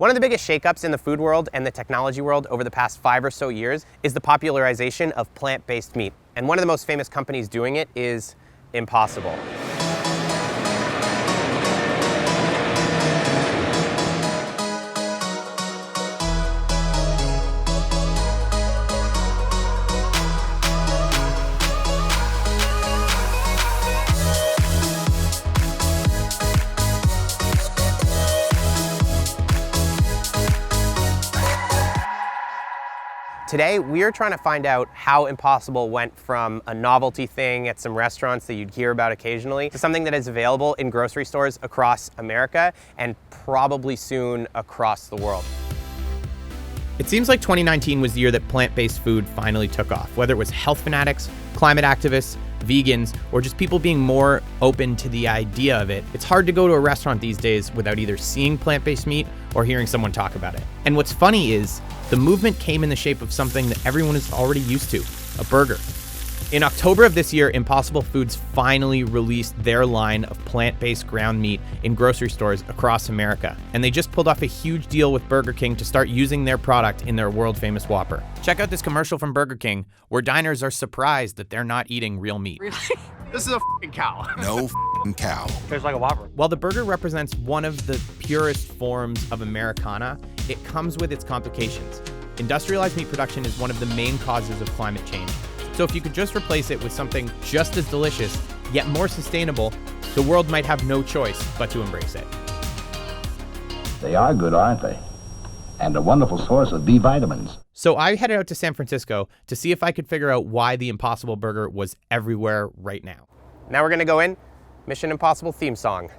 One of the biggest shakeups in the food world and the technology world over the past 5 or so years is the popularization of plant-based meat. And one of the most famous companies doing it is Impossible. Today, we are trying to find out how Impossible went from a novelty thing at some restaurants that you'd hear about occasionally to something that is available in grocery stores across America and probably soon across the world. It seems like 2019 was the year that plant-based food finally took off, whether it was health fanatics, climate activists, vegans, or just people being more open to the idea of it. It's hard to go to a restaurant these days without either seeing plant-based meat or hearing someone talk about it. And what's funny is the movement came in the shape of something that everyone is already used to, a burger. In October of this year, Impossible Foods finally released their line of plant-based ground meat in grocery stores across America. And they just pulled off a huge deal with Burger King to start using their product in their world-famous Whopper. Check out this commercial from Burger King, where diners are surprised that they're not eating real meat. Really? This is a f***ing cow. No f***ing cow. Tastes like a Whopper. While the burger represents one of the purest forms of Americana, it comes with its complications. Industrialized meat production is one of the main causes of climate change. So if you could just replace it with something just as delicious, yet more sustainable, the world might have no choice but to embrace it. They are good, aren't they? And a wonderful source of B vitamins. So I headed out to San Francisco to see if I could figure out why the Impossible Burger was everywhere right now. Now we're gonna go in, Mission Impossible theme song.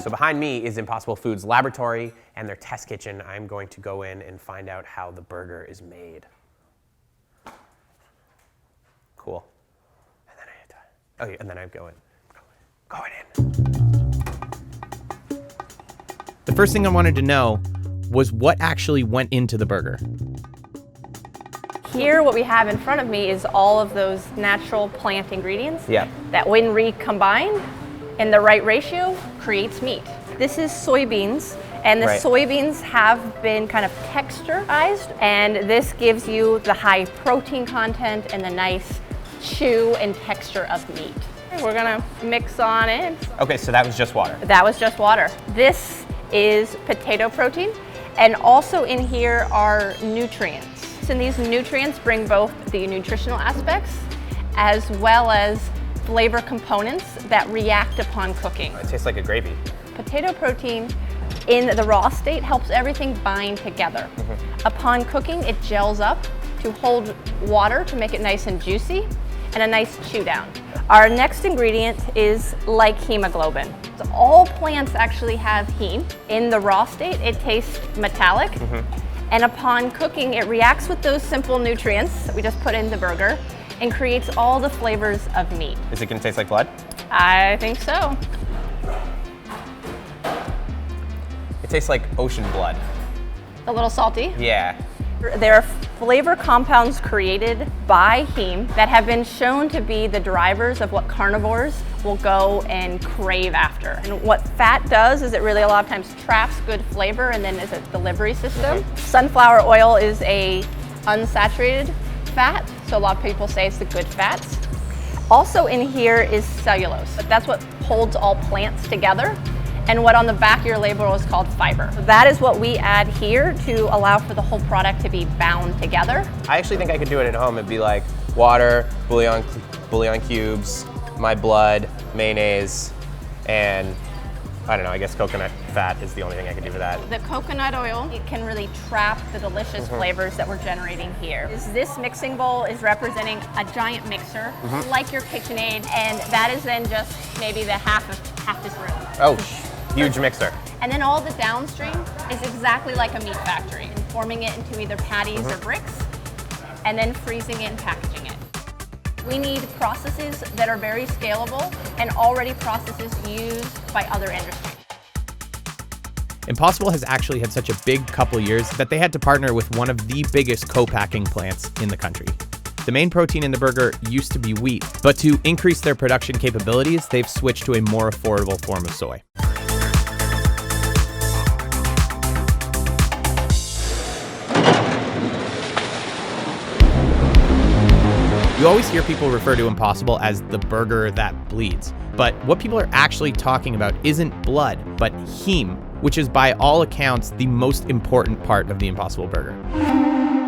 So behind me is Impossible Foods' laboratory and their test kitchen. I'm going to go in and find out how the burger is made. Cool. And then I go in. Going in. The first thing I wanted to know was what actually went into the burger. Here, what we have in front of me is all of those natural plant ingredients that when recombined in the right ratio creates meat. This is soybeans, and the soybeans have been kind of texturized, and this gives you the high protein content and the nice chew and texture of meat. We're gonna mix on it. Okay, so that was just water. That was just water. This is potato protein, and also in here are nutrients. And these nutrients bring both the nutritional aspects as well as flavor components that react upon cooking. It tastes like a gravy. Potato protein in the raw state helps everything bind together. Upon cooking, it gels up to hold water to make it nice and juicy and a nice chew down. Our next ingredient is like hemoglobin. So all plants actually have heme. In the raw state, it tastes metallic. And upon cooking, it reacts with those simple nutrients that we just put in the burger and creates all the flavors of meat. Is it gonna taste like blood? I think so. It tastes like ocean blood. A little salty. Yeah. There are flavor compounds created by heme that have been shown to be the drivers of what carnivores will go and crave after. And what fat does is it really a lot of times traps good flavor and then is a delivery system. Sunflower oil is a unsaturated fat, so a lot of people say it's the good fats. Also in here is cellulose, but that's what holds all plants together, and what on the back of your label is called fiber. That is what we add here to allow for the whole product to be bound together. I actually think I could do it at home. It'd be like water, bouillon cubes, my blood, mayonnaise, and I don't know, I guess coconut fat is the only thing I could do for that. The coconut oil, it can really trap the delicious flavors that we're generating here. This mixing bowl is representing a giant mixer, like your KitchenAid, and that is then just maybe the half this room. Oh, huge mixer. And then all the downstream is exactly like a meat factory, and forming it into either patties or bricks, and then freezing it and packaging it. We need processes that are very scalable and already processes used by other industries. Impossible has actually had such a big couple years that they had to partner with one of the biggest co-packing plants in the country. The main protein in the burger used to be wheat, but to increase their production capabilities, they've switched to a more affordable form of soy. You always hear people refer to Impossible as the burger that bleeds. But what people are actually talking about isn't blood, but heme, which is by all accounts the most important part of the Impossible Burger.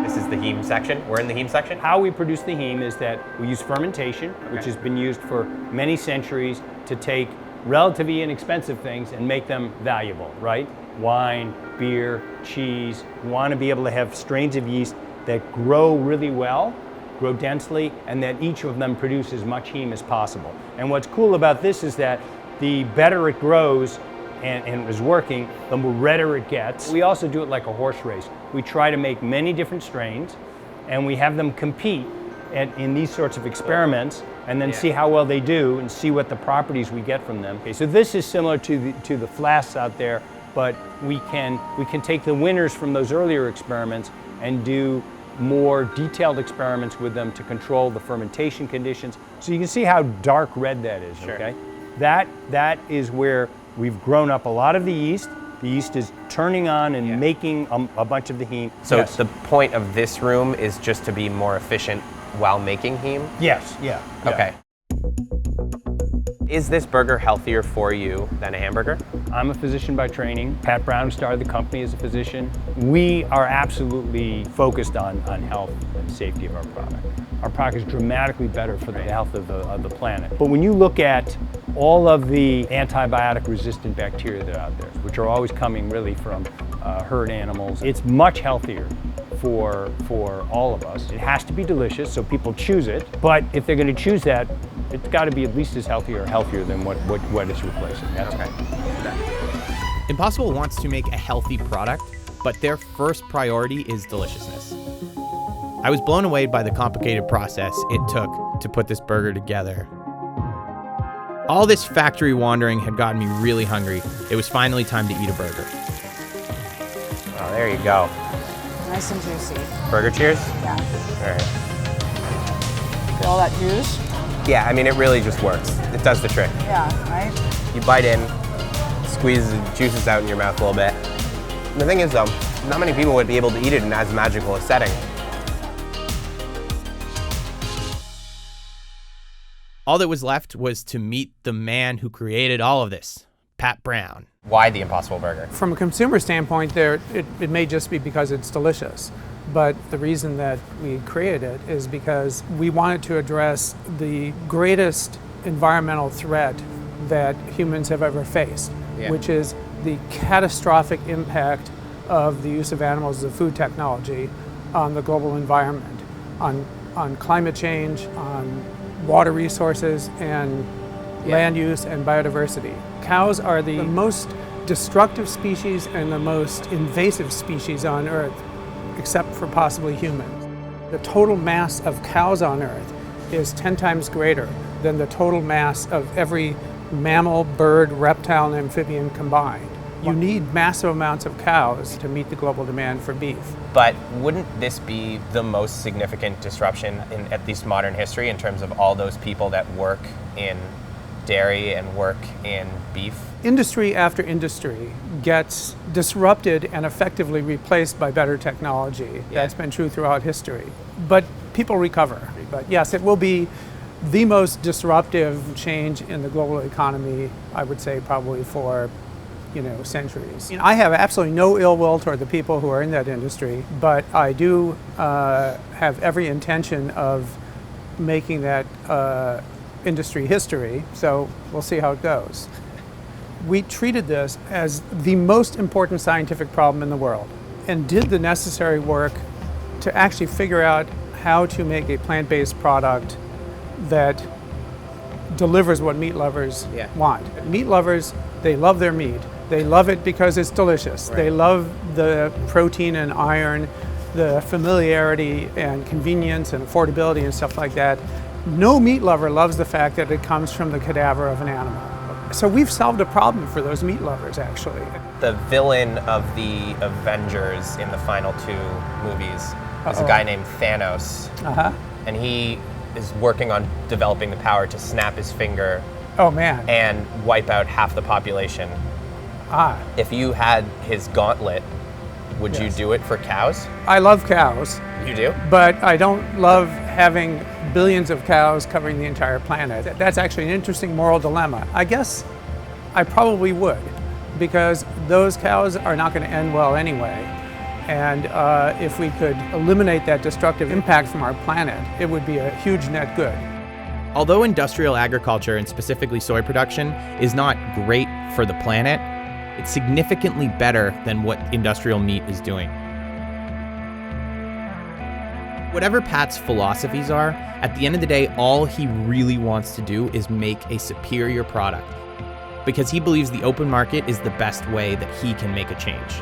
This is the heme section. We're in the heme section. How we produce the heme is that we use fermentation, which has been used for many centuries to take relatively inexpensive things and make them valuable, right? Wine, beer, cheese. We want to be able to have strains of yeast that grow really well, grow densely, and that each of them produce as much heme as possible. And what's cool about this is that the better it grows and is working, the more redder it gets. We also do it like a horse race. We try to make many different strains, and we have them compete in these sorts of experiments, and then see how well they do and see what the properties we get from them. Okay, so this is similar to the flasks out there, but we can take the winners from those earlier experiments and do more detailed experiments with them to control the fermentation conditions. So you can see how dark red that is, okay? That is where we've grown up a lot of the yeast. The yeast is turning on and making a bunch of the heme. So the point of this room is just to be more efficient while making heme? Yes, yeah. Okay. Is this burger healthier for you than a hamburger? I'm a physician by training. Pat Brown started the company as a physician. We are absolutely focused on health and safety of our product. Our product is dramatically better for the health of the planet. But when you look at all of the antibiotic-resistant bacteria that are out there, which are always coming really from herd animals, it's much healthier for all of us. It has to be delicious, so people choose it. But if they're going to choose that, it's got to be at least as healthy or healthier than what it's replacing. That's okay. Impossible wants to make a healthy product, but their first priority is deliciousness. I was blown away by the complicated process it took to put this burger together. All this factory wandering had gotten me really hungry. It was finally time to eat a burger. Oh, there you go. Nice and juicy. Burger cheers? Yeah. All right. Feel all that juice? Yeah, I mean, it really just works. It does the trick. Yeah, right? You bite in, squeeze the juices out in your mouth a little bit. And the thing is, though, not many people would be able to eat it in as magical a setting. All that was left was to meet the man who created all of this, Pat Brown. Why the Impossible Burger? From a consumer standpoint, it may just be because it's delicious. But the reason that we created it is because we wanted to address the greatest environmental threat that humans have ever faced, which is the catastrophic impact of the use of animals as a food technology on the global environment, on climate change, on water resources, and land use and biodiversity. Cows are the most destructive species and the most invasive species on Earth, except for possibly humans. The total mass of cows on Earth is 10 times greater than the total mass of every mammal, bird, reptile, and amphibian combined. You need massive amounts of cows to meet the global demand for beef. But wouldn't this be the most significant disruption in at least modern history in terms of all those people that work in dairy and work in beef? Industry after industry gets disrupted and effectively replaced by better technology. That's been true throughout history. But people recover. But yes, it will be the most disruptive change in the global economy, I would say, probably for centuries. I have absolutely no ill will toward the people who are in that industry, but I do have every intention of making that industry history, so we'll see how it goes. We treated this as the most important scientific problem in the world and did the necessary work to actually figure out how to make a plant-based product that delivers what meat lovers want. Meat lovers, they love their meat. They love it because it's delicious. They love the protein and iron, the familiarity and convenience and affordability and stuff like that. No meat lover loves the fact that it comes from the cadaver of an animal. So we've solved a problem for those meat lovers, actually. The villain of the Avengers in the final 2 movies is a guy named Thanos. And he is working on developing the power to snap his finger Oh, man. and wipe out half the population. If you had his gauntlet, would you do it for cows? I love cows. You do? But I don't love having billions of cows covering the entire planet. That's actually an interesting moral dilemma. I guess I probably would, because those cows are not going to end well anyway. And if we could eliminate that destructive impact from our planet, it would be a huge net good. Although industrial agriculture, and specifically soy production, is not great for the planet, it's significantly better than what industrial meat is doing. Whatever Pat's philosophies are, at the end of the day, all he really wants to do is make a superior product, because he believes the open market is the best way that he can make a change.